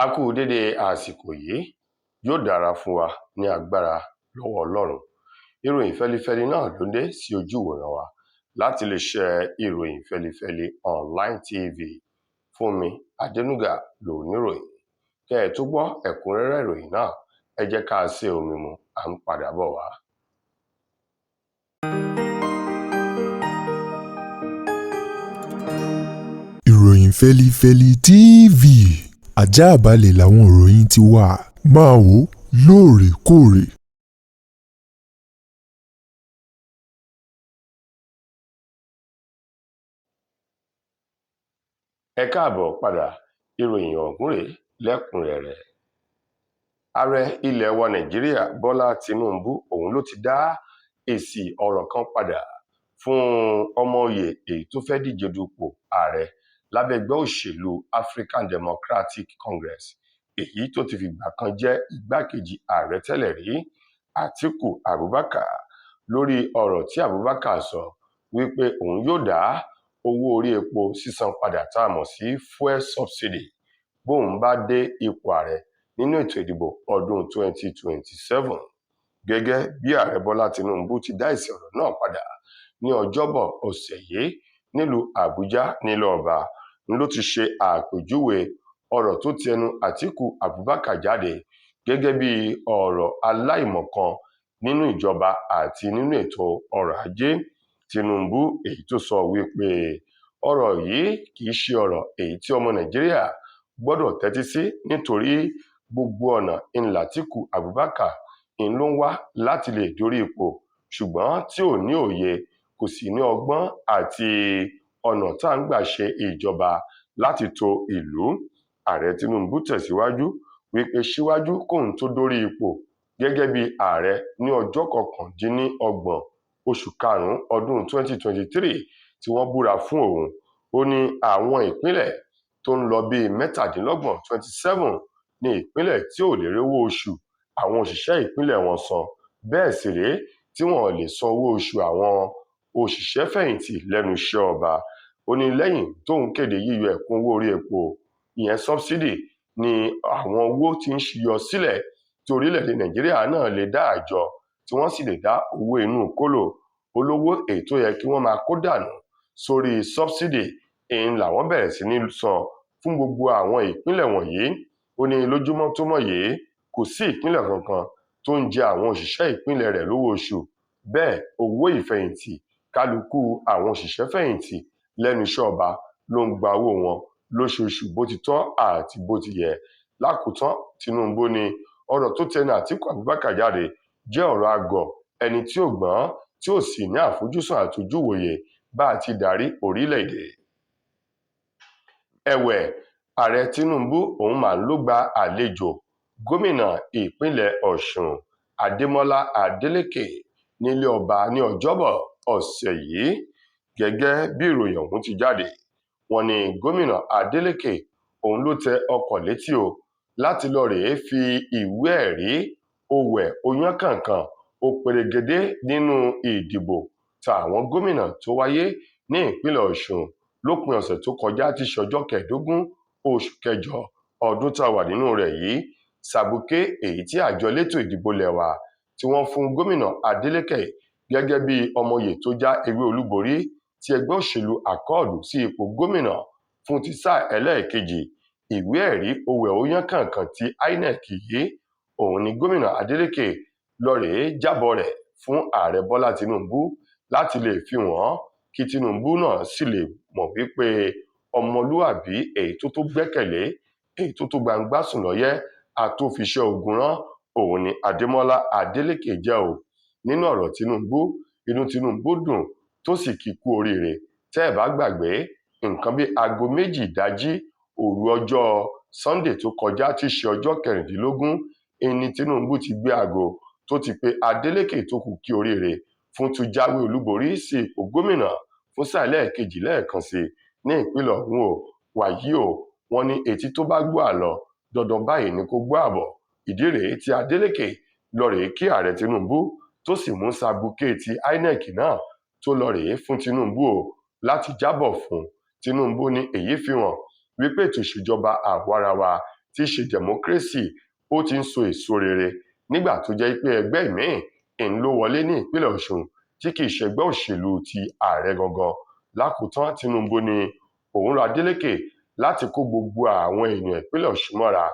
A kú dédé àsìkò yìí, yóò dára fún wa ní agbára lọ́wọ́ Ọlọ́run. Ìròyìn fẹ́lifẹ́li náà ló dé sí ojú ìwòran wa láti iléeṣẹ́ ìròyìn fẹ́lifẹ́li online TV. Fúnmi Adénúgà lóníròyìn. Kẹ́ ẹ tó gbọ́ ẹ̀kúnrẹ́rẹ́ ìròyìn náà, ẹ jẹ́ ká ṣe omi mu, à ń padà bọ̀ wá. Ìròyìn fẹ́lifẹ́li TV, àjààbálẹ̀ làwọn ìròyìn ti wà, máa wò lóòrèkóòrè. Ẹ káàbọ̀ padà, ìròyìn ọ̀hún rèé lẹ́kùnrẹ́rẹ́. Ààrẹ ilẹ̀ wa Nàìjíríà Bọ́lá Tinubu òun ló ti dá èsì ọ̀rọ̀ kan padà fún ọmọoyè èyí tó fẹ́ díje dupò ààrẹ lábẹ́ ẹgbẹ́ òṣèlú African Democratic Congress, èyí tó ti fìgbà kan jẹ́ igbákejì ààrẹ tẹ́lẹ̀ rí, Atiku Abubakar, lórí ọ̀rọ̀ tí Abubakar sọ wípé òun yóò dá owó orí epo sísan padà tá a mọ̀ sí fuel subsidy bóun bá dé ipò ààrẹ nínú ètò ìdìbò ọdún 2027. Gẹ́gẹ́ bí ààrẹ Bọ́lá Tinubu ti dá èsì ọ̀rọ̀ náà padà ní Ọjọ́bọ̀ ọ̀sẹ̀ yìí nílùú Àbújá nílùú Ọba, ló ti ṣe àpèjúwe ọ̀rọ̀ tó ti ẹnu Atiku Abubakar jáde gẹ́gẹ́ bí ọ̀rọ̀ aláìmọ̀kan nínú ìjọba àti nínú ètò ọrọ̀ ajé. Tinubu èyí tó sọ wípé ọ̀rọ̀ yìí kìí ṣe ọ̀rọ̀ èyí tí ọmọ Nàìjíríà gbọ́dọ̀ tẹ́tí sí, nítorí gbogbo ọ̀nà ńlá Atiku Abubakar ló ń wá láti lè dórí ipò, ṣùgbọ́n tí ò ní òye, kò sì ní ọgbọ́n àti ọ̀nà tá à ń gbà ṣe ìjọba láti tò ìlú. Ààrẹ Tinubu tẹ̀síwájú wípé síwájú kóun tó dórí ipò gẹ́gẹ́ bí ààrẹ ní ọjọ́ 29 oṣù karùn-ún ọdún 2023 tí wọ́n búra fún òun, ó ní àwọn ìpínlẹ̀ tó ń lọ bíi 27 ní ìpínlẹ̀ tí ò lè rówó oṣù àwọn òṣìṣẹ́ ìpínlẹ̀ wọn san, bẹ́ẹ̀ sì rèé tí wọn ò lè san owó oṣù àwọn òṣìṣẹ́ fẹ̀yìntì lẹ́nu iṣẹ́ ọba. Ó ní lẹ́yìn tóun kéde yíyọ ẹ̀kún owó orí epo, ìyẹn subsidy, ni àwọn owó tí ń yọ sílẹ̀ tí orílẹ̀-èdè Nàìjíríà náà lè dá àjọ tí wọ́n sì lè dá owó inú kólò olówó èyí tó yẹ kí wọ́n máa kó dànù sórí subsidy làwọn bẹ̀rẹ̀ sí ní san fún gbogbo àwọn ìpínlẹ̀ wọ̀nyí. Ó ní lójúmọ́ tó mọ́ yìí, kò sí ìpínlẹ̀ kankan tó ń jẹ àwọn òṣìṣẹ́ ìpínlẹ̀ rẹ̀ lówó oṣù, bẹ́ẹ̀ owó ìfẹ̀yìntì kálukú àwọn òṣìṣẹ́ fẹ̀yìntì lẹ́nu iṣẹ́ ọba ló ń gba owó wọn lóṣooṣù bó ti tọ́ àti bó ti yẹ. Lákòótán, Tinubu ní ọ̀rọ̀ tó tẹnu Atiku Abubakar jáde jẹ́ ọ̀rọ̀ àgọ̀ ẹni tí ò gbọ́n tí ò sì ní àfojúsùn àtojúwòye bá a ti darí orílẹ̀-èdè. Ẹ̀wẹ̀, ààrẹ Tinubu òun máa ló gba àlejò gómìnà ìpínlẹ̀ Ọ̀ṣun Adémọ́lá Adélékè nílé ọba ní Ọjọ́bọ̀ ọ̀sẹ̀ yìí. Gẹ́gẹ́ bí ìròyìn ọ̀hún ti jáde, wọ́n ní gómìnà Adélékè òun ló tẹ ọkọ̀ létí o láti lọ rèé fi ìwé ẹ̀rí òwẹ̀ oyán kankan ó perégedé nínú ìdìbò tàwọn gómìnà tó wáyé ní ìpínlẹ̀ Ọ̀ṣun lópin ọ̀sẹ̀ tó kọjá tí ṣe ọjọ́ 15 oṣù kẹjọ ọdún tá a wà nínú rẹ̀ yìí. Sàbùké èyí tí àjọ elétò ìdìbò lẹ́wà tí wọ́n fún gómìnà Adélékè gẹ́gẹ́ bí ọmọoyè tó já ewé olúborí ti ẹgbẹ́ òṣèlú Àkọọ̀dù sí ipò gómìnà fún ti sáà ẹlẹ́ẹ̀kejì, ìwé ẹ̀rí òwẹ̀ oyán kankan ti INEC yìí òun ni gómìnà Adélékè lọ rèé jábọ̀ rẹ̀ fún ààrẹ Bọ́lá Tinubu láti lè fi wọ́n kí Tinubu náà sì lè mọ̀ wípé ọmọlúàbí èyí tó gbẹ́kẹ̀lé, èyí tó gbangba sùn lọ́yẹ́ àtòfiṣẹ́ ogun rán òun ni Adémọ́lá Adélékè jẹ́ o. Nínú ọ̀rọ̀ Tinubu, inú Tinubu dùn tó sì kí kú oríire. Tẹ́ ẹ bá gbàgbé, nǹkan bí aago 2 ìdájí òru ọjọ́ Sunday tó kọjá tí ṣe ọjọ́ 16 ni Tinubu ti gbé aago tó ti pe Adélékè tó kú kí oríire fún tó jáwé olúborí sí ipò gómìnà fún sáà ẹlẹ́ẹ̀kejì lẹ́ẹ̀kan sí ní ìpínlẹ̀ ọ̀hún o. Wàyí o, wọ́n ní etí tó bá gbọ́ àlọ dandan báyìí ni kó gbọ́ àbọ̀. Ìdí rèé tí Adélékè lọ rèé kí ààrẹ Tinubu tó sì mú sàbùké ti INEC náà tó lọ rèé fún Tinubu o láti jábọ̀ fún. Tinubu ní èyí fi hàn wípé ètò ìṣèjọba àwarawa tí í ṣe democracy ó ti ń so èso rere nígbà tó jẹ́ pé ẹgbẹ́ míín ló wọlé ní ìpínlẹ̀ Ọ̀ṣun tí kì í ṣẹgbẹ́ òṣèlú ti ààrẹ gangan. Lákòótán, Tinubu ní òun rọ Adeleke láti kó gbogbo àwọn èèyàn ìpínlẹ̀ Ọ̀ṣun mọ́ra,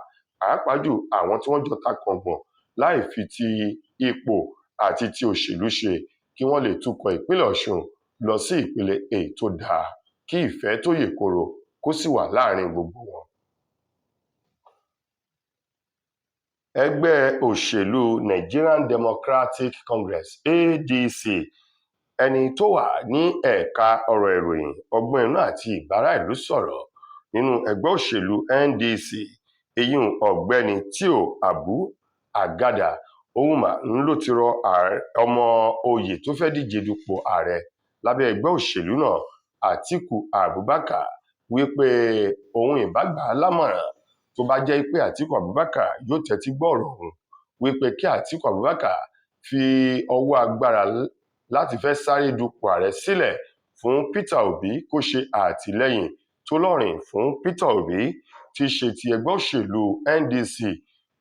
pàápàá jù àwọn tí wọ́n jọ ta kàngbọ̀n láì fi ti ipò àti ti òṣèlú ṣe, kí wọ́n lè tukọ̀ ìpínlẹ̀ Ọ̀ṣun lọ sí ìpele èyí tó dáa, kí ìfẹ́ tó yè koro kó sì wà láàrin gbogbo wọn. Ẹgbẹ́ òṣèlú Nigerian Democratic Congress (ADC), ẹni tó wà ní ẹ̀ka ọ̀rọ̀ ìròyìn, ọgbọ́n inú àti ìbára ìlú sọ̀rọ̀ nínú ẹgbẹ́ òṣèlú NDC, èyún Ọ̀gbẹ́ni Tio Abu Agada Ouma ló ti rọ ọmọ oyè tó fẹ́ díje dupò ààrẹ lábẹ́ ẹgbẹ́ òṣèlú náà, Atiku Abubakar, wípé òun ìbá gbà á lámọ̀ràn tó bá jẹ́ pé Atiku Abubakar yóò tẹ́tí gbọ́ ọ̀rọ̀ òun, wípé kí Atiku Abubakar fi ọwọ́ agbára láti fẹ́ sáré dupò ààrẹ sílẹ̀ fún Peter Obi kó ṣe àtìlẹ́yìn tó lọ́rìn fún Peter Obi tí í ṣe ti ẹgbẹ́ òṣèlú NDC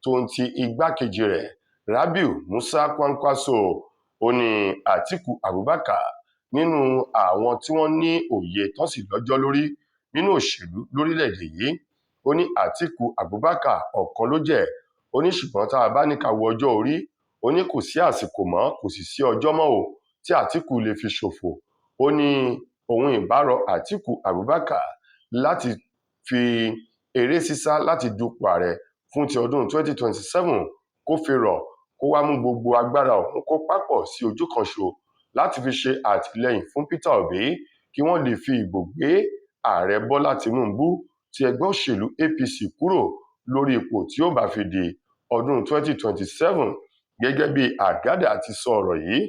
tó ń ti igbákejì rẹ̀ Rabiu Musa Kwankwaso. Ó ní Atiku Abubakar nínú àwọn tí wọ́n ní òye tán sì lọ́jọ́ lórí nínú òṣèlú lórílẹ̀‐èdè yìí. Ó ní Atiku Abubakar ọ̀kan ló jẹ́. Ó ní ṣùgbọ́n tá a bá ní ká wo ọjọ́ orí, ó ní kò sí àsìkò mọ́, kò sì sí ọjọ́ mọ́ o tí Atiku lè fi ṣòfò. Ó ní òun ìbá rọ Atiku Abubakar láti fi eré sísá láti dupò ààrẹ fún ti ọdún 2027 kó fi rọ̀, kó wá mú gbogbo agbára òun kó papọ̀ sí ojú kan ṣo láti fi ṣe àtìlẹ́yìn fún Peter Obi kí wọ́n lè fi ìbò gbé ààrẹ Bọ́lá Tinubu ti ẹgbẹ́ òṣèlú APC kúrò lórí ipò tí ó bá fi di ọdún 2027. Gẹ́gẹ́ bí Agada ti sọ ọ̀rọ̀ yìí,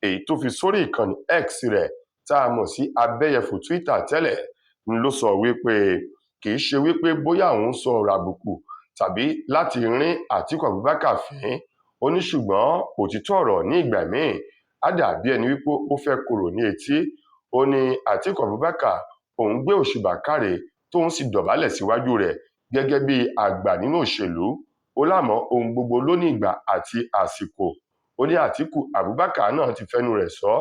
èyí tó fi sórí ìkànnì X rẹ̀ tá a mọ̀ sí abẹ́yẹfò Twitter tẹ́lẹ̀, ló sọ wípé kì í ṣe wípé bóyá òun sọ ọ̀rọ̀ àbùkù tàbí láti rín Atiku Abubakar fín. Ó ní ṣùgbọ́n òtítọ́ ọ̀rọ̀ ní ìgbà míì á dàbí ẹni wípé ó fẹ́ korò ní etí. Ó ní Atiku Abubakar òun gbé òṣùbà káre tóun sì dọ̀bálẹ̀ síwájú rẹ̀ gẹ́gẹ́ bí àgbà nínú òṣèlú. Ó lámọ̀ ohun gbogbo ló ní ìgbà àti àsìkò. Ó ní Atiku Abubakar náà ti fẹnu rẹ̀ sọ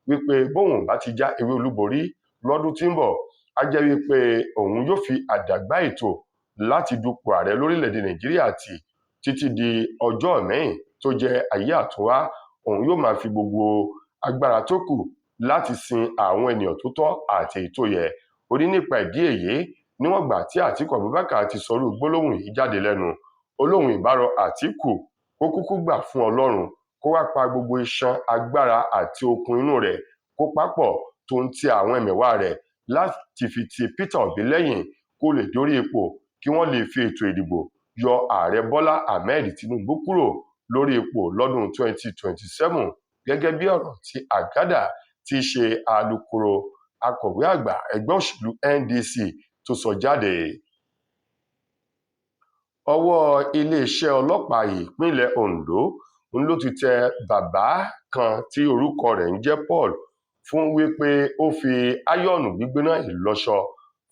wípé bóun bá ti já ewé olúborí lọ́dún tí ń bọ̀, á jẹ́ wípé òun yóò fi àdàgbà ètò láti dupò ààrẹ lórílẹ̀‐èdè Nàìjíríà títí di ọjọ́ mẹ́yìn tó jẹ́ ayé àtúnwá. Òun yóò máa fi gbogbo agbára tó kù láti sin àwọn ènìyàn tó tọ́ àti èyí tó yẹ. Ó ní nípa ìdí èyí, níwọ̀n gbà tí Atiku Abubakar ti sọrú gbólóhùn yìí jáde lẹ́nu, olóhùn ìbárọ̀ Atiku kó kúkú gbà fún Ọlọ́run kó wá pa gbogbo iṣan agbára àti okun inú rẹ̀ kó papọ̀ tó ń ti àwọn ẹ̀mẹ̀wá rẹ̀ láti fi ti Peter Obi lẹ́yìn kó lè dórí ipò kí wọ́n lè fi ètò ìdìbò yọ ààrẹ Bọ́lá Ahmed Tinubu kúrò lórí ipò lọ́dún 2027. Gẹ́gẹ́ bí ọ̀rọ̀ tí Agada ti ṣe alukoro akọ̀wé àgbà ẹgbẹ́ òṣèlú NDC tó sọ jáde. Ọwọ́ iléeṣẹ́ ọlọ́pàá ìpínlẹ̀ Ondo ló ti tẹ bàbá kan tí orúkọ rẹ̀ ń jẹ́ Paul fún wípé ó fi áyọ̀nù gbígbóná ìlọ́ṣọ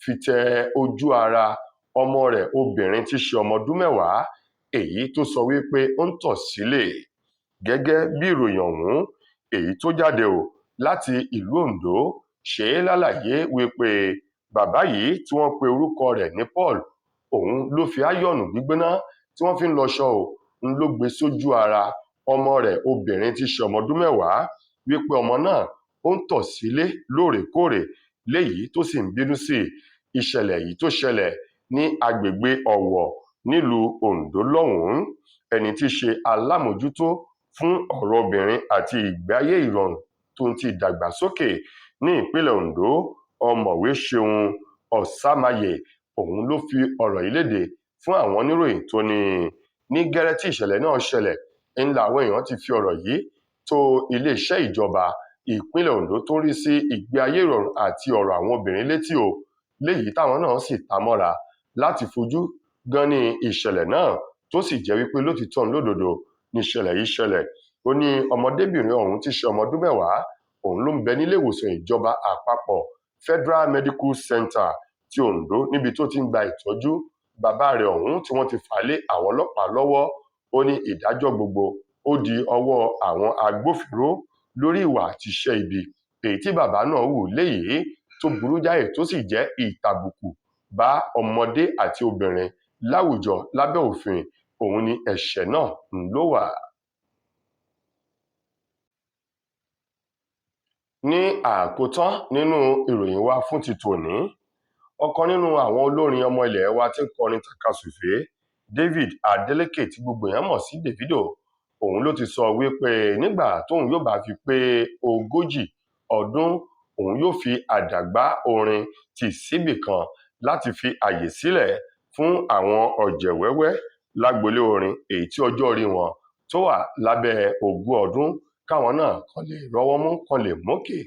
fi tẹ ojú ara ọmọ rẹ̀ obìnrin tí í ṣe ọmọ ọdún 10, èyí tó sọ wípé ó ń tọ̀ sílé. Gẹ́gẹ́ bí ìròyìn ọ̀hún èyí tó jáde láti ìlú Ondo ṣe lálàyé wípé bàbá yìí tí wọ́n pe orúkọ rẹ̀ ní Paul, òun ló fi áyọ̀nù gbígbóná tí wọ́n fi ń lọ́ṣọ ló gbé sójú ara ọmọ rẹ̀ obìnrin tí í ṣe ọmọ ọdún 10 wípé ọmọ náà ó ń tọ̀ sílé lóòrèkóòrè, léyìí tó sì ń bínú sí ìṣẹ̀lẹ̀ yìí tó ṣẹlẹ̀ ní agbègbè Ọ̀wọ̀ nílùú Ondo lọ́hùn-ún. Ẹni tí í ṣe alámòjútó fún ọ̀rọ̀ obìnrin àti ìgbé ayé ìrọ̀rùn tó ń ti ìdàgbàsókè ní ìpínlẹ̀ Ondo, ọ̀mọ̀wé Ṣeun Ọ̀sámáyé, òun ló fi ọ̀rọ̀ yìí léde fún àwọn oníròyìn tó ní gẹ́rẹ́ tí ìṣẹ̀lẹ̀ náà ṣẹlẹ̀ àwọn èèyàn ti fi ọ̀rọ̀ yìí tó iléeṣẹ́ ìjọba ìpínlẹ̀ Ondo tó ń rí sí ìgbé ayé ìrọ̀rùn àti ọ̀rọ̀ àwọn obìnrin létí léyìí táwọn náà sì ta mọ́ra láti fojú gan ní ìṣẹ̀lẹ̀ náà tó sì jẹ́ wípé lótìtọ́ lódodo ní ìṣẹ̀lẹ̀ yìí ṣẹlẹ̀. Ó ní ọmọdébìnrin ọ̀hún tí í ṣe ọmọ ọdún 10 òun ló ń bẹ nílé ìwòsàn ìjọba àpapọ̀ Federal Medical Center ti Ondo níbi tó ti ń gba ìtọ́jú bàbá rẹ̀ ọ̀hún tí wọ́n ti fà lé àwọn ọlọ́pàá lọ́wọ́. Ó ní ìdájọ́ gbogbo ó di ọwọ́ àwọn agbófinró lórí ìwà àti iṣẹ́ ibi èyí tí bàbá náà hù léyìí tó burú jáì tó sì jẹ́ ìtàbùkù bá ọmọdé àti obìnrin láwùjọ lábẹ́ òfin. Òun ni ẹ̀ṣẹ̀ náà ló wà. Ní àkótán nínú ìròyìn wa fún ti tòní, ọ̀kan nínú àwọn olórin ọmọ ilẹ̀ wa tí ń kọrin tàkasùfé, David Adeleke tí gbogbo èèyàn mọ̀ sí Davido, òun ló ti sọ wípé nígbà tóun yóò bá fi pé 40 ọdún òun yóò fi àdàgbà orin tì síbì kan láti fi àyè sílẹ̀ fún àwọn ọ̀jẹ̀wẹ́wẹ́ lágbolé orin èyí tí ọjọ́ orí wọn tó wà lábẹ́ 20 ọdún káwọn náà kan lè rọ́wọ́ mú kan lè mókè.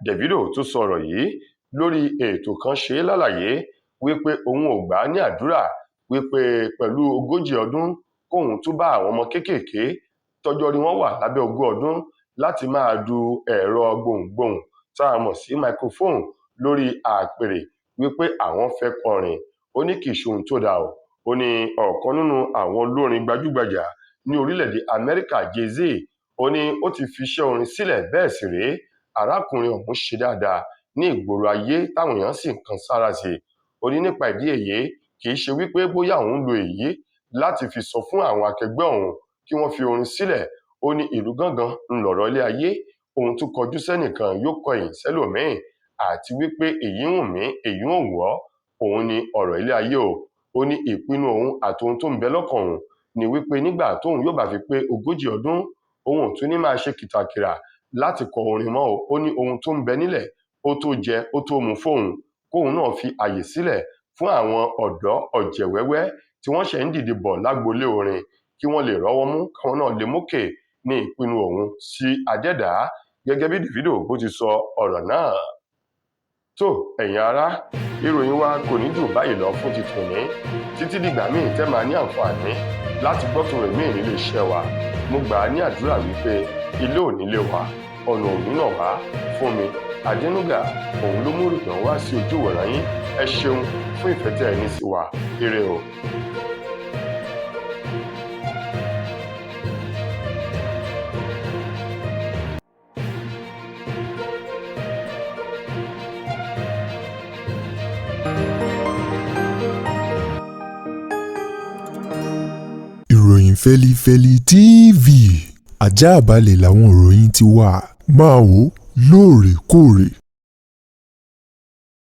Davido tó sọ̀rọ̀ yìí lórí ètò kan ṣe lálàyé wípé òun ò gbà ní àdúrà wípé pẹ̀lú 40 ọdún kóun tún bá àwọn ọmọ kéékèèké tọ́jọ́ orí wọn wà lábẹ́ 20 ọdún láti máa du ẹ̀rọ gbohùngbohùn tá a mọ̀ sí microphone lórí àpèrè wípé àwọn fẹ́ kọrin. Ó ní kì í ṣe ohun tó dáa o. Ó ní ọ̀kan nínú àwọn olórin gbajúgbajà ní orílẹ̀-èdè Amẹ́ríkà, Jay-Z, ó ní ó ti fi iṣẹ́ orin sílẹ̀ bẹ́ẹ̀ sì rèé arákùnrin ọ̀hún ṣe dáadáa ní ìgboro ayé táwọn èèyàn sì ń kan sára sí i. Ó ní nípa ìdí èyí kì í ṣe wípé bóyá òun lo èyí láti fi sọ fún àwọn akẹgbẹ́ òun kí wọ́n fi orin sílẹ̀. Ó ní ìlú gángan ń lọ̀rọ̀ ilé ayé, ohun tó kọjú sẹ́nìkan yóò kọ̀yìn sẹ́lòmíì, àti wípé èyí wù mí èyí ò wù ọ́, òun ni ọ̀rọ̀ ilé ayé o. Ó ní ìpinnu òun àti ohun tó ń bẹ lọ́kàn òun ni wípé nígbà tóun yóò bá fi pé 40 ọdún òun ò tún ní máa ṣe kìtàkìrà láti kọ orin mọ́ o. Ó ní ohun tó ń bẹ nílẹ̀ ó tó jẹ ó tó mu fóun, kóun náà fi àyè sílẹ̀ fún àwọn ọ̀dọ́ ọ̀jẹ̀wẹ́wẹ́ tí wọ́n ṣẹ̀ ń dìde bọ̀ lágbolé orin kí wọ́n lè rọ́wọ́ mú káwọn náà lè mókè. Ní ìpinnu òun sí adẹ́dàá gẹ́gẹ́ bí Davido bó ti sọ ọ̀rọ̀ náà. Tó ẹ̀yin ará, ìròyìn wa kò ní jù báyìí lọ fún ti tòní. Títí dìgbà míì tẹ́ máa ní àǹfààní láti gbọ́ tòun èmi nílé iṣẹ́ wa. Mo gbà á ní àdúrà wípé ilé ò ní lé wa, ọ̀nà ò ní nà wá. Fúnmi Adénúgà òun ló mú ìròyìn wá sí ojú ìwòran yín. Ẹ ṣeun fún ìfẹ́ tẹ́ ẹ ní sí wa. Ire o. Ìròyìn Fẹ́lifẹ́li TV àjààbálẹ̀ làwọn ìròyìn ti wà. Máa wò lóòrèkóòrè.